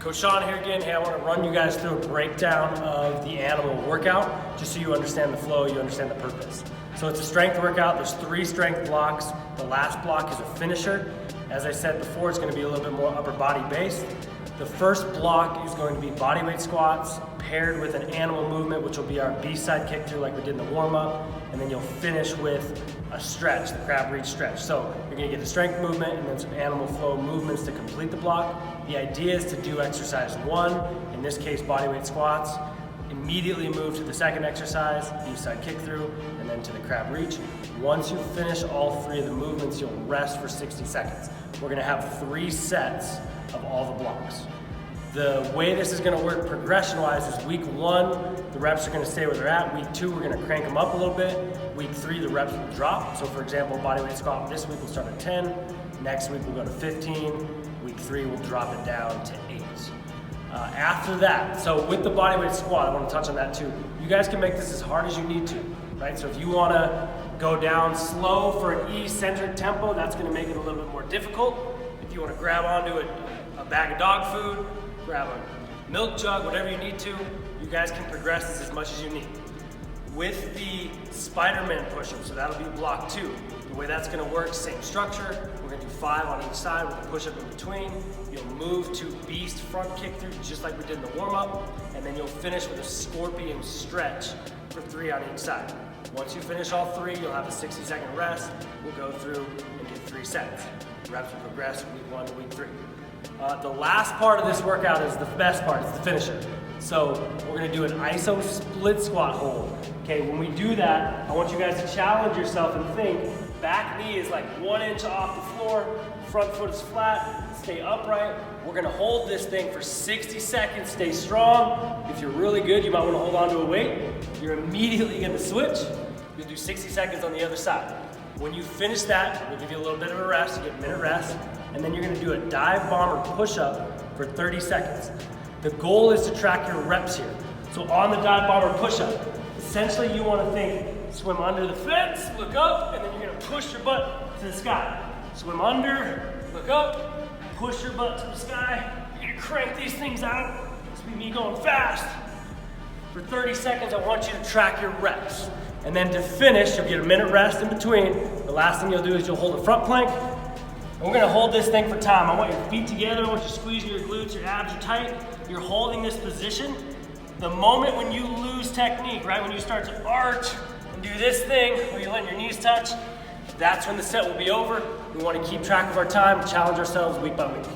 Coach Sean here again. Hey, I want to run you guys through a breakdown of the animal workout, just so you understand the flow, you understand the purpose. So it's a strength workout. There's 3 strength blocks. The last block is a finisher. As I said before, it's going to be a little bit more upper body based. The first block is going to be bodyweight squats paired with an animal movement, which will be our B-side kick through like we did in the warm-up, and then you'll finish with a stretch, the crab reach stretch. So you're going to get the strength movement and then some animal flow movements to complete the block. The idea is to do exercise 1, in this case bodyweight squats, immediately move to the second exercise, B-side kick through, and then to the crab reach. Once you finish all 3 of the movements, you'll rest for 60 seconds. We're going to have 3 sets of all the blocks. The way this is going to work progression-wise is week 1, the reps are going to stay where they're at. Week 2, we're going to crank them up a little bit. Week 3, the reps will drop. So for example, bodyweight squat this week will start at 10. Next week we'll go to 15. Week 3, we'll drop it down to 8. After that, so with the bodyweight squat, I want to touch on that too. You guys can make this as hard as you need to, right? So if you want to go down slow for an eccentric tempo, that's going to make it a little bit more difficult. If you want to grab onto a bag of dog food, grab a milk jug, whatever you need to, you guys can progress this as much as you need. With the Spider-Man push-up, so that'll be block 2. The way that's gonna work, same structure. We're gonna do 5 on each side with a push-up in between. You'll move to beast front kick through, just like we did in the warm-up, and then you'll finish with a scorpion stretch for 3 on each side. Once you finish all 3, you'll have a 60-second rest. We'll go through and do 3 sets. Reps will progress week 1 to week 3. The last part of this workout is the best part, it's the finisher. So we're gonna do an iso split squat hold. Okay, when we do that, I want you guys to challenge yourself and think, back knee is like 1 inch off the floor, front foot is flat, stay upright. We're gonna hold this thing for 60 seconds, stay strong. If you're really good, you might wanna hold on to a weight. You're immediately gonna switch. You'll do 60 seconds on the other side. When you finish that, we'll give you a little bit of a rest, you get a minute rest, and then you're gonna do a dive bomber push-up for 30 seconds. The goal is to track your reps here. So on the dive bomber push-up, essentially you wanna think, swim under the fence, look up, and then you're gonna push your butt to the sky. Swim under, look up, push your butt to the sky. You're gonna crank these things out. This will be me going fast. For 30 seconds, I want you to track your reps. And then to finish, you'll get a minute rest in between. The last thing you'll do is you'll hold a front plank. And we're gonna hold this thing for time. I want your feet together, I want you squeezing your glutes, your abs are tight. You're holding this position. The moment when you lose technique, right, when you start to arch and do this thing, where you're letting your knees touch, that's when the set will be over. We wanna keep track of our time, challenge ourselves week by week.